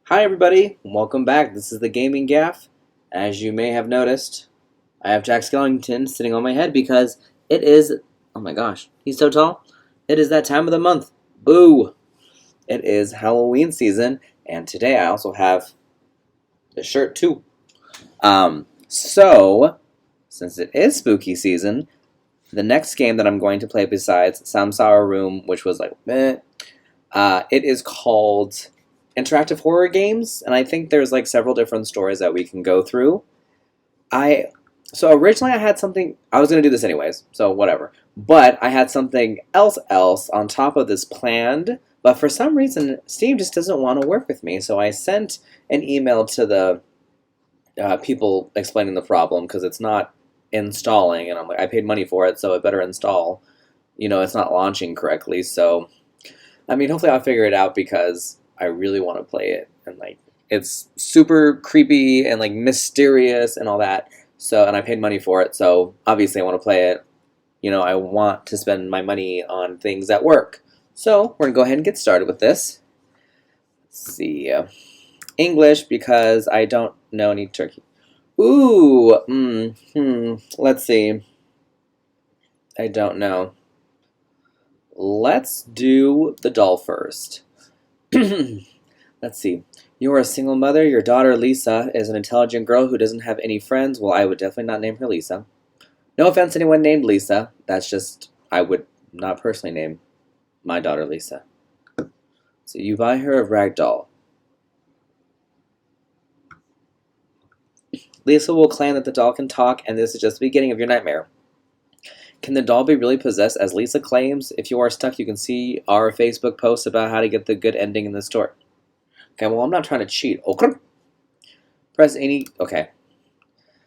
Hi everybody, welcome back. This is the Gaming Gaff. As you may have noticed, I have Jack Skellington sitting on my head because it is, oh my gosh, he's so tall. It is that time of the month. Boo! It is Halloween season, and today I also have the shirt too. So, since it is spooky season, the next game that I'm going to play besides Samsara Room, which was like, it is called interactive horror games, and I think there's like several different stories that we can go through. I so originally I had something I was gonna do this anyways, so whatever. But I had something else on top of this planned, but for some reason Steam just doesn't want to work with me. So I sent an email to the people explaining the problem because it's not installing, and I'm like, I paid money for it, so it better install. It's not launching correctly, so I mean, hopefully I'll figure it out because I really want to play it, and like it's super creepy and like mysterious and all that. So, and I paid money for it, so obviously I want to play it. I want to spend my money on things that work. So, we're going to go ahead and get started with this. Let's see. English because I don't know any Turkey. Ooh, let's see. I don't know. Let's do the doll first. Let's see. You are a single mother. Your daughter, Lisa, is an intelligent girl who doesn't have any friends. Well, I would definitely not name her Lisa. No offense to anyone named Lisa. That's just, I would not personally name my daughter Lisa. So you buy her a rag doll. Lisa will claim that the doll can talk, and this is just the beginning of your nightmare. Can the doll be really possessed as Lisa claims? If you are stuck, you can see our Facebook post about how to get the good ending in the story. Okay, well, I'm not trying to cheat. Okay. Press any... Okay.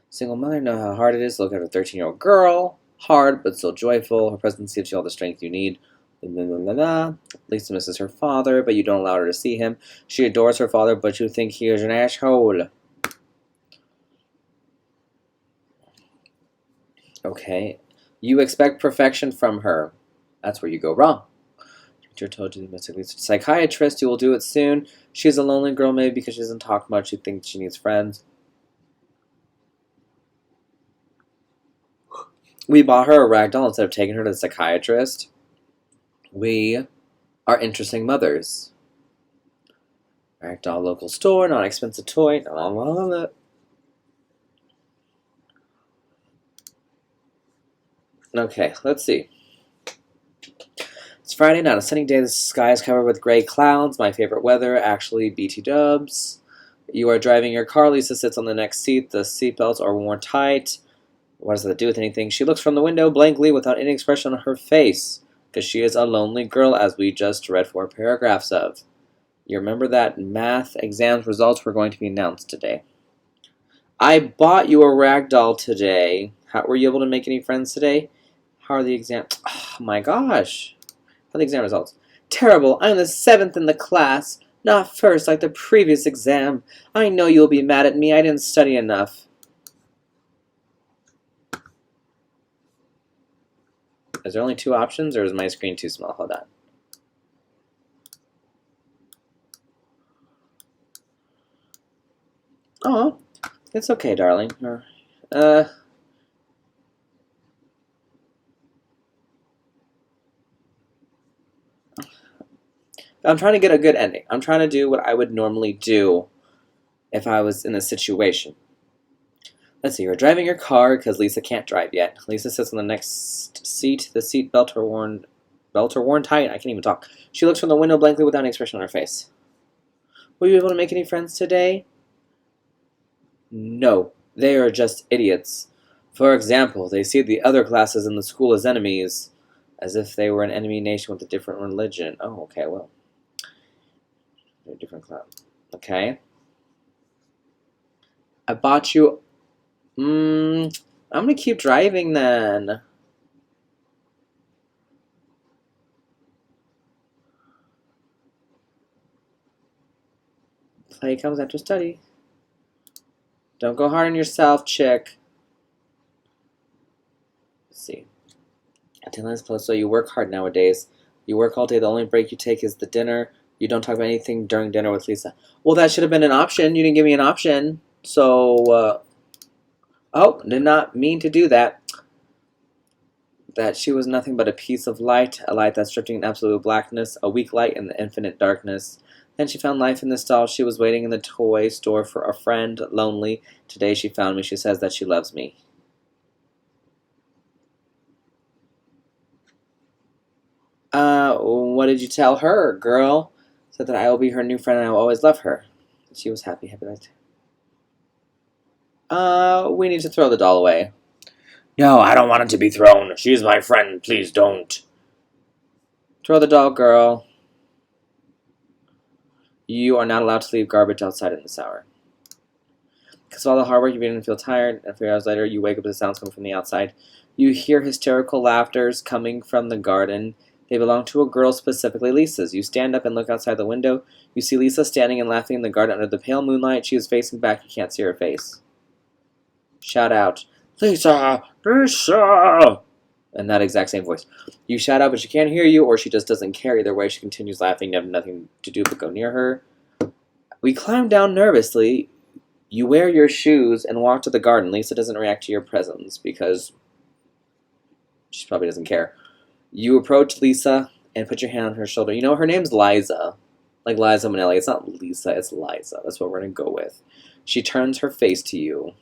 Single mother, know how hard it is to look at a 13-year-old girl. Hard, but still joyful. Her presence gives you all the strength you need. Lisa misses her father, but you don't allow her to see him. She adores her father, but you think he is an asshole. Okay. You expect perfection from her. That's where you go wrong. Teacher told you to be a psychiatrist. You will do it soon. She's a lonely girl, maybe because she doesn't talk much. You think she needs friends. We bought her a ragdoll instead of taking her to the psychiatrist. We are interesting mothers. Ragdoll local store, not expensive toy. Okay, let's see. It's Friday, not a sunny day. The sky is covered with gray clouds. My favorite weather, actually, BT dubs. You are driving your car. Lisa sits on the next seat. The seatbelts are worn tight. What does that do with anything? She looks from the window blankly without any expression on her face, because she is a lonely girl, as we just read 4 paragraphs of. You remember that math exam's results were going to be announced today. I bought you a rag doll today. How were you able to make any friends today? How are the exam? Oh my gosh. How are the exam results? Terrible. I'm the 7th in the class. Not first like the previous exam. I know you'll be mad at me. I didn't study enough. Is there only 2 options, or is my screen too small? Hold on. Oh, it's okay, darling. I'm trying to get a good ending. I'm trying to do what I would normally do if I was in a situation. Let's see, you're driving your car because Lisa can't drive yet. Lisa sits on the next seat. The seat belts are worn tight. I can't even talk. She looks from the window blankly without any expression on her face. Were you able to make any friends today? No, they are just idiots. For example, they see the other classes in the school as enemies, as if they were an enemy nation with a different religion. Oh, okay, well. They're a different class. Okay. I bought you... I'm gonna keep driving then. Play comes after study. Don't go hard on yourself, chick. Let's see. Deadline's close, so you work hard nowadays. You work all day, the only break you take is the dinner. You don't talk about anything during dinner with Lisa. Well, that should have been an option. You didn't give me an option. So, oh, did not mean to do that. That she was nothing but a piece of light, a light that's drifting in absolute blackness, a weak light in the infinite darkness. Then she found life in this doll. She was waiting in the toy store for a friend, lonely. Today she found me. She says that she loves me. What did you tell her, girl? Said that I will be her new friend and I will always love her. She was happy, that. We need to throw the doll away. No, I don't want it to be thrown. She's my friend. Please don't. Throw the doll, girl. You are not allowed to leave garbage outside in this hour. Because of all the hard work, you begin to feel tired, and 3 hours later, you wake up to sounds coming from the outside. You hear hysterical laughters coming from the garden. They belong to a girl, specifically Lisa's. You stand up and look outside the window. You see Lisa standing and laughing in the garden under the pale moonlight. She is facing back. You can't see her face. Shout out, Lisa! Lisa! In that exact same voice. You shout out, but she can't hear you, or she just doesn't care. Either way, she continues laughing. You have nothing to do but go near her. We climb down nervously. You wear your shoes and walk to the garden. Lisa doesn't react to your presence because she probably doesn't care. You approach Lisa and put your hand on her shoulder. You know, her name's Liza. Like Liza Minnelli. It's not Lisa, it's Liza. That's what we're going to go with. She turns her face to you.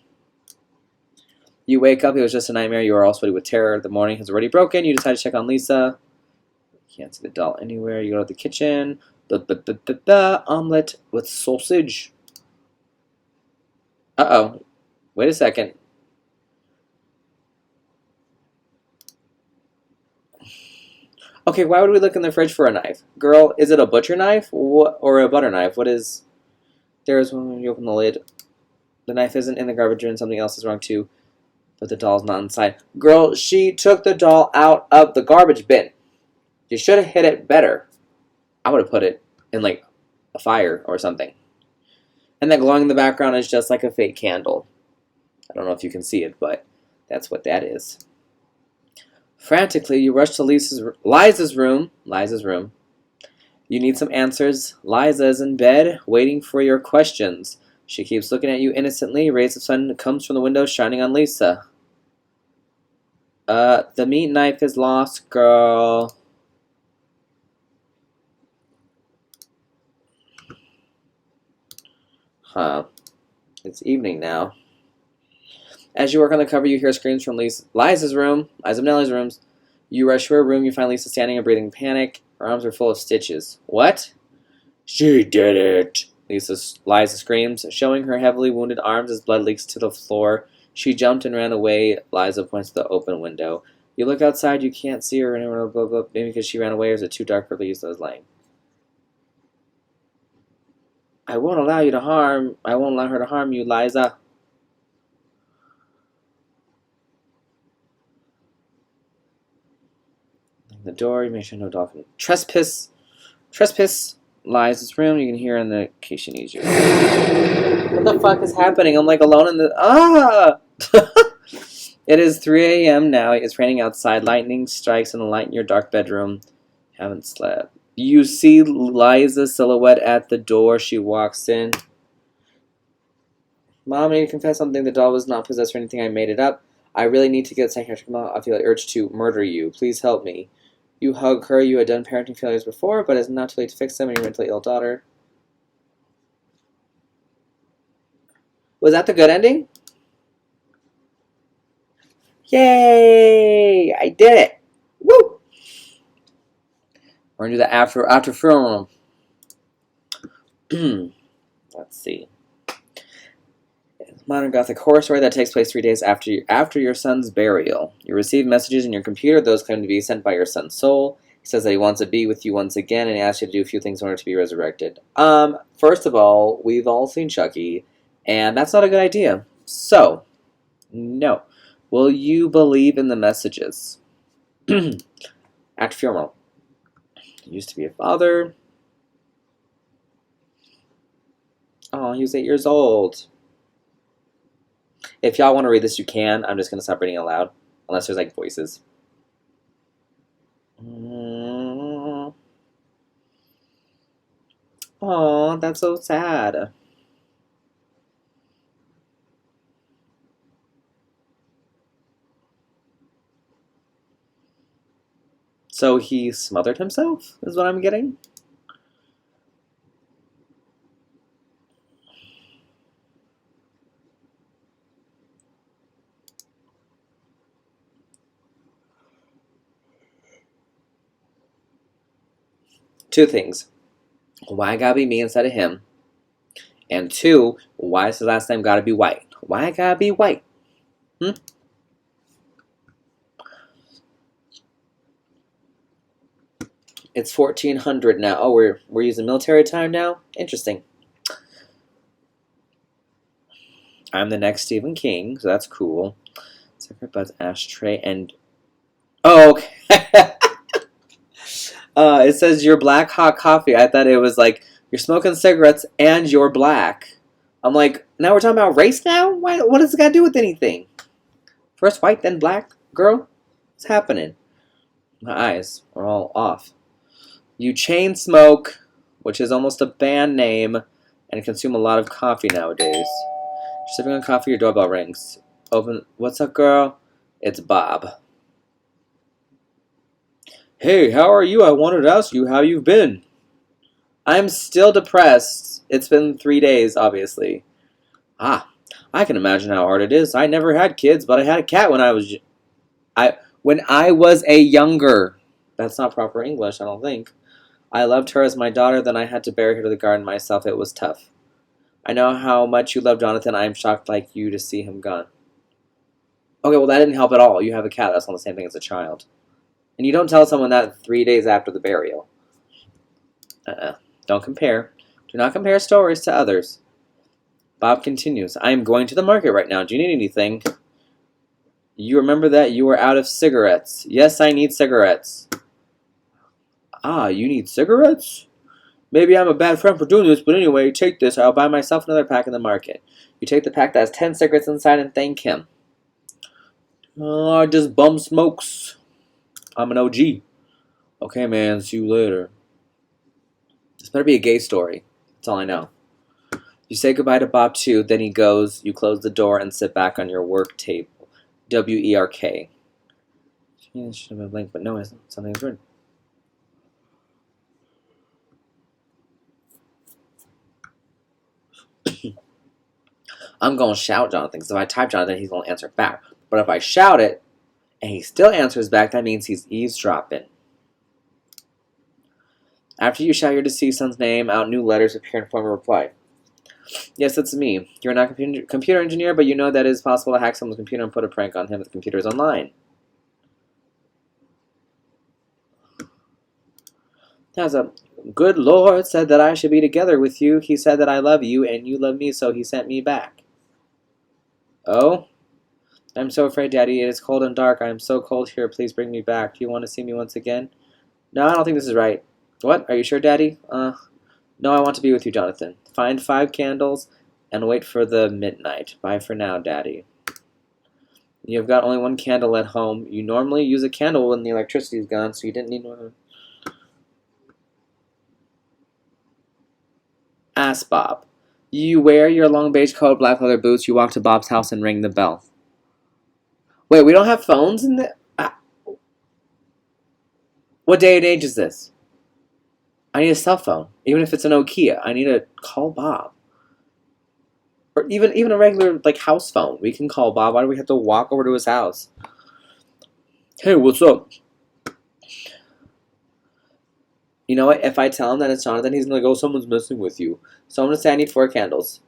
You wake up. It was just a nightmare. You are all sweaty with terror. The morning has already broken. You decide to check on Lisa. You can't see the doll anywhere. You go to the kitchen. The omelet with sausage. Uh-oh. Wait a second. Okay, why would we look in the fridge for a knife? Girl, is it a butcher knife or a butter knife? What is... There is one when you open the lid. The knife isn't in the garbage bin. Something else is wrong too. But the doll's not inside. Girl, she took the doll out of the garbage bin. You should have hid it better. I would have put it in, like, a fire or something. And that glowing in the background is just like a fake candle. I don't know if you can see it, but that's what that is. Frantically, you rush to Liza's room. You need some answers. Liza is in bed, waiting for your questions. She keeps looking at you innocently. Rays of sun comes from the window, shining on Lisa. The meat knife is lost, girl. Huh. It's evening now. As you work on the cover, you hear screams from Liza Minnelli's rooms. You rush to her room. You find Lisa standing and breathing in panic. Her arms are full of stitches. What? She did it! Liza screams, showing her heavily wounded arms as blood leaks to the floor. She jumped and ran away. Liza points to the open window. You look outside. You can't see her anywhere. Maybe because she ran away, or is it too dark for Lisa is lying? I won't allow her to harm you, Liza. The door, you make sure no dolphin. Trespass, Liza's room. You can hear in the case she needs you. What the fuck is happening? I'm like alone in the It is 3 a.m. now. It's raining outside. Lightning strikes in the light in your dark bedroom. Haven't slept. You see Liza's silhouette at the door. She walks in. Mom, I need to confess something. The doll was not possessed or anything. I made it up. I really need to get psychiatric help. I feel the urge to murder you. Please help me. You hug her. You had done parenting failures before, but it's not too late to fix them in your mentally ill daughter. Was that the good ending? Yay! I did it! Woo! We're going to do the after film. Let's see. Modern Gothic horror story that takes place 3 days after your son's burial. You receive messages in your computer. Those claim to be sent by your son's soul. He says that he wants to be with you once again, and he asks you to do a few things in order to be resurrected. First of all, we've all seen Chucky, and that's not a good idea. So, no. Will you believe in the messages? Act funeral. He used to be a father. Oh, he was 8 years old. If y'all want to read this, you can. I'm just going to stop reading aloud. Unless there's, like, voices. Aw, that's so sad. So he smothered himself, is what I'm getting? Two things. Why it gotta be me instead of him? And two, why is his last name gotta be White? Why it gotta be White? Hmm? It's 1400 now. Oh, we're using military time now? Interesting. I'm the next Stephen King, so that's cool. Cigarette butts, ashtray, and oh, okay. It says your black hot coffee. I thought it was like you're smoking cigarettes and you're black. I'm like, now we're talking about race now? Why, what does it got to do with anything? First white, then black? Girl? What's happening? My eyes are all off. You chain smoke, which is almost a band name, and consume a lot of coffee nowadays. You're sipping on coffee, your doorbell rings. Open, what's up, girl? It's Bob. Hey, how are you? I wanted to ask you how you've been. I'm still depressed. It's been 3 days, obviously. Ah, I can imagine how hard it is. I never had kids, but I had a cat when I was a younger. That's not proper English, I don't think. I loved her as my daughter, then I had to bury her to the garden myself. It was tough. I know how much you love Jonathan. I am shocked like you to see him gone. Okay, well that didn't help at all. You have a cat. That's not the same thing as a child. And you don't tell someone that 3 days after the burial. Don't compare. Do not compare stories to others. Bob continues. I am going to the market right now. Do you need anything? You remember that you were out of cigarettes. Yes, I need cigarettes. Ah, you need cigarettes? Maybe I'm a bad friend for doing this, but anyway, take this. I'll buy myself another pack in the market. You take the pack that has 10 cigarettes inside and thank him. Oh, I just bum smokes. I'm an OG. Okay, man, see you later. This better be a gay story. That's all I know. You say goodbye to Bob too, then he goes, you close the door and sit back on your work table. WERK. Should have been blank, but no, something's written. I'm going to shout Jonathan, because if I type Jonathan, he's going to answer back. But if I shout it, and he still answers back, that means he's eavesdropping. After you shout your deceased son's name out, new letters appear in form of reply. Yes, it's me. You're not a computer engineer, but you know that it is possible to hack someone's computer and put a prank on him if the computer is online. That's a good Lord said that I should be together with you. He said that I love you and you love me, so he sent me back. Oh? I'm so afraid, Daddy. It is cold and dark. I am so cold here. Please bring me back. Do you want to see me once again? No, I don't think this is right. What? Are you sure, Daddy? No, I want to be with you, Jonathan. Find 5 candles and wait for the midnight. Bye for now, Daddy. You've got only 1 candle at home. You normally use a candle when the electricity's gone, so you didn't need one. Ask Bob. You wear your long beige coat, black leather boots. You walk to Bob's house and ring the bell. Wait, we don't have phones in the... What day and age is this? I need a cell phone. Even if it's a Nokia, I need to call Bob. Or even a regular, like, house phone. We can call Bob. Why do we have to walk over to his house? Hey, what's up? You know what? If I tell him that it's Jonathan, he's going to go, someone's messing with you. So I'm going to say I need 4 candles.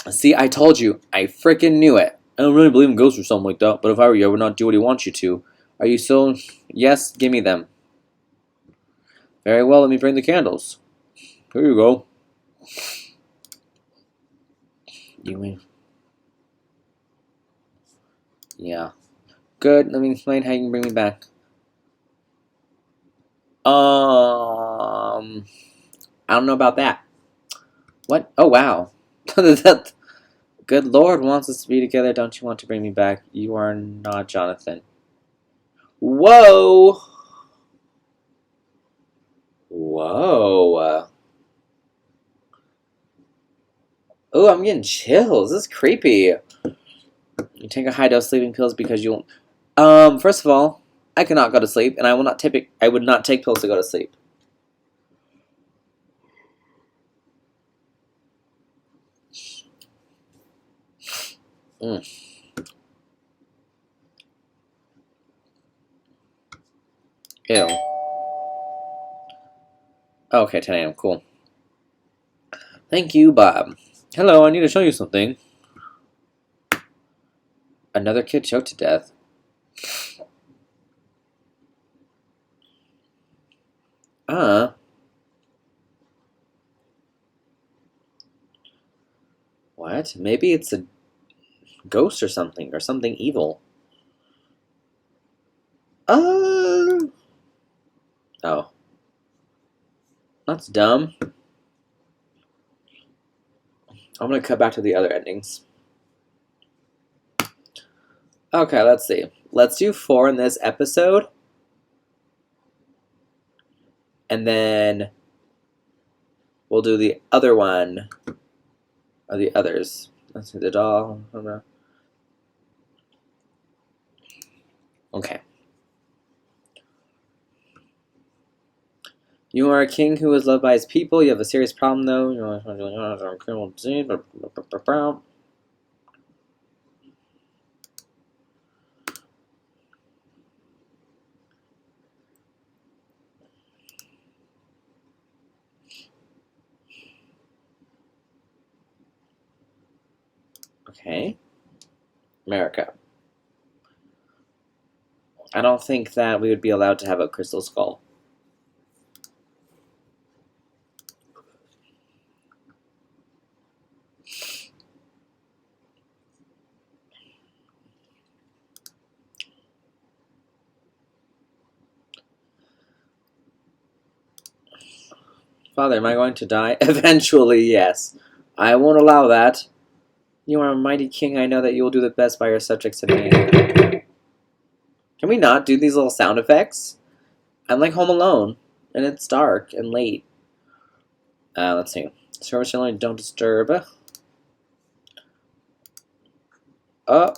See, I told you. I freaking knew it. I don't really believe in ghosts or something like that, but if I were you, I would not do what he wants you to. Are you still... Yes, give me them. Very well, let me bring the candles. Here you go. You mean... Yeah. Good, let me explain how you can bring me back. I don't know about that. What? Oh, wow. Good Lord wants us to be together. Don't you want to bring me back? You are not Jonathan. Whoa! Whoa. Oh, I'm getting chills. This is creepy. You take a high dose sleeping pills because you won't. First of all, I cannot go to sleep, and I will not take. I would not take pills to go to sleep. Mm. Ew. Okay, 10 a.m. Cool. Thank you, Bob. Hello, I need to show you something. Another kid choked to death. What? Maybe it's a ghost or something evil. Uh. Oh. That's dumb. I'm gonna cut back to the other endings. Okay, let's see. Let's do 4 in this episode. And then we'll do the other one. Or the others. Let's see, the doll. Okay. You are a king who is loved by his people. You have a serious problem, though. Okay. America. I don't think that we would be allowed to have a crystal skull. Father, am I going to die? Eventually, yes. I won't allow that. You are a mighty king. I know that you will do the best by your subjects and me. Can we not do these little sound effects? I'm like home alone, and it's dark and late. Let's see. Service only, don't disturb. Oh.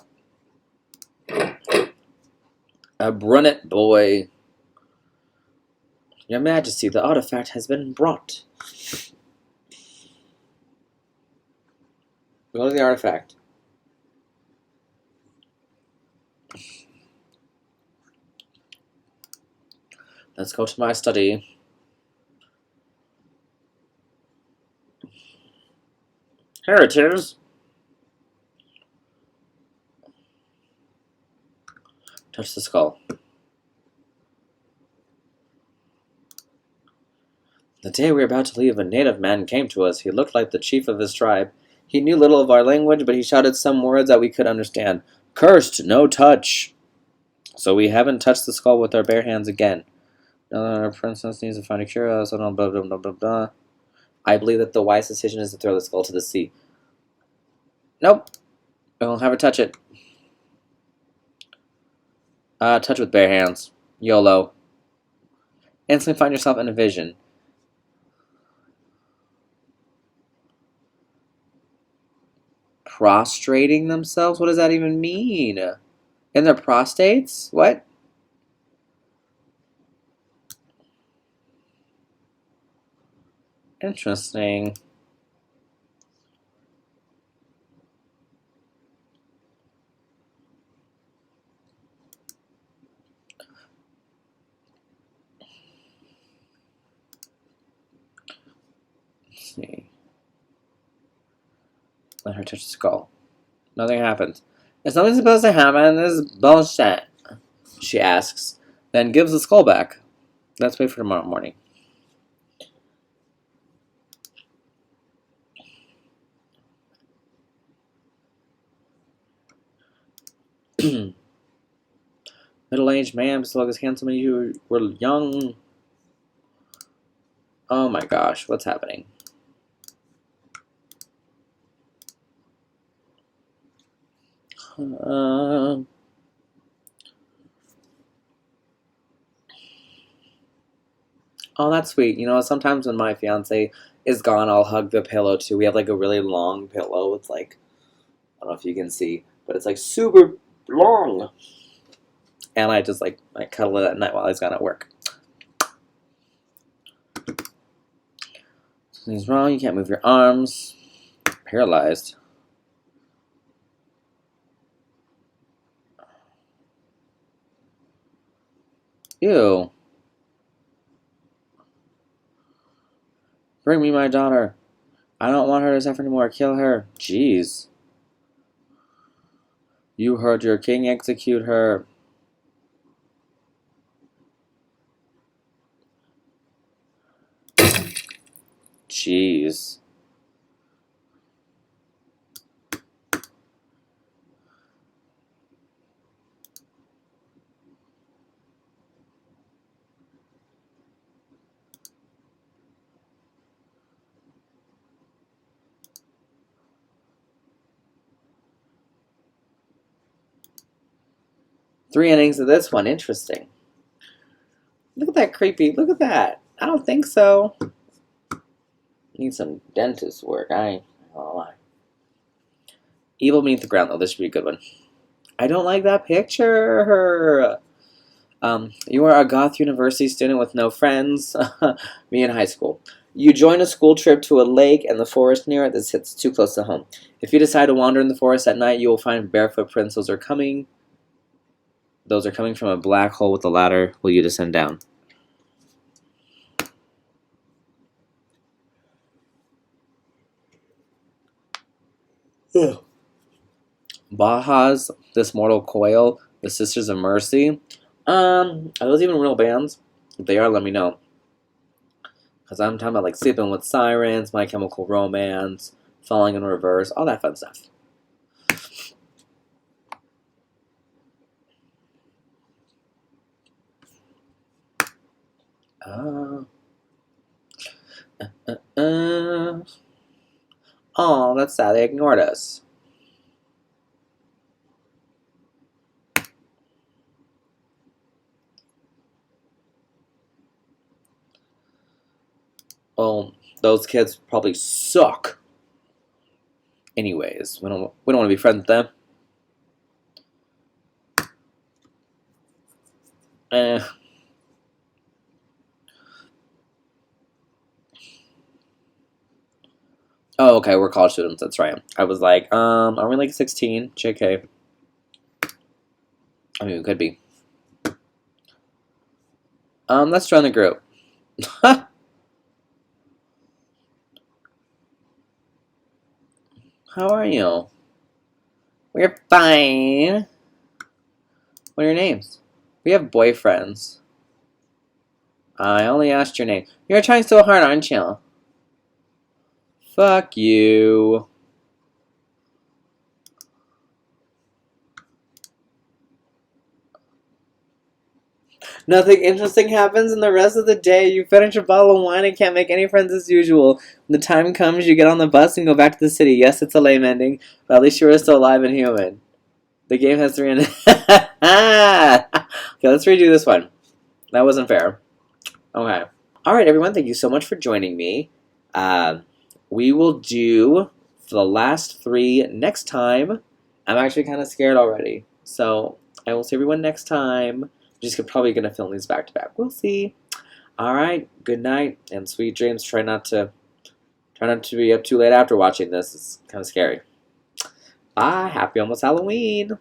A brunette boy. Your Majesty, the artifact has been brought. Go to the artifact. Let's go to my study. Here it is. Touch the skull. The day we were about to leave, a native man came to us. He looked like the chief of his tribe. He knew little of our language, but he shouted some words that we could understand. Cursed, no touch. So we haven't touched the skull with our bare hands again. Our princess needs to find a cure. So blah, blah, blah, blah, blah. I believe that the wise decision is to throw the skull to the sea. Nope. I won't have her touch it. Touch with bare hands. YOLO. Instantly find yourself in a vision. Prostrating themselves? What does that even mean? In their prostates? What? Interesting. Let's see. Let her touch the skull. Nothing happens. Is something supposed to happen? This is bullshit. She asks, then gives the skull back. Let's wait for tomorrow morning. Middle-aged man, still as handsome as you were young. Oh my gosh, what's happening? Oh, that's sweet. You know, sometimes when my fiance is gone, I'll hug the pillow too. We have like a really long pillow. It's like, I don't know if you can see, but it's like super long. And I just like I cuddle it at night while he's gone at work. Something's wrong. You can't move your arms. Paralyzed. Ew. Bring me my daughter. I don't want her to suffer anymore. Kill her. Jeez. You heard your king. Execute her. Jeez. Three innings of this one. Interesting. Look at that creepy. Look at that. I don't think so. Need some dentist work. I don't know why. Evil beneath the ground. Oh, this should be a good one. I don't like that picture. You are a goth university student with no friends. Me in high school. You join a school trip to a lake and the forest near it. This hits too close to home. If you decide to wander in the forest at night, you will find barefoot prints. Those are coming from a black hole with a ladder. Will you descend down? Baja's This Mortal Coil, The Sisters of Mercy. Are those even real bands? If they are, let me know. Because I'm talking about like Sleeping with Sirens, My Chemical Romance, Falling in Reverse, all that fun stuff. Oh, that's sad. They ignored us. Well, those kids probably suck. Anyways, we don't want to be friends with them. Oh, okay, we're college students. That's right. I was like, are we like 16? JK. I mean, we could be. Let's join the group. How are you? We're fine. What are your names? We have boyfriends. I only asked your name. You're trying so hard, aren't you? Fuck you. Nothing interesting happens in the rest of the day. You finish a bottle of wine and can't make any friends as usual. When the time comes, you get on the bus and go back to the city. Yes, it's a lame ending, but at least you are still alive and human. The game has 3 endings. Okay, let's redo this one. That wasn't fair. Okay. Alright, everyone, thank you so much for joining me. We will do the last 3 next time. I'm actually kind of scared already. So, I will see everyone next time. I'm just probably going to film these back to back. We'll see. Alright, good night and sweet dreams. Try not to be up too late after watching this. It's kind of scary. Bye. Happy almost Halloween.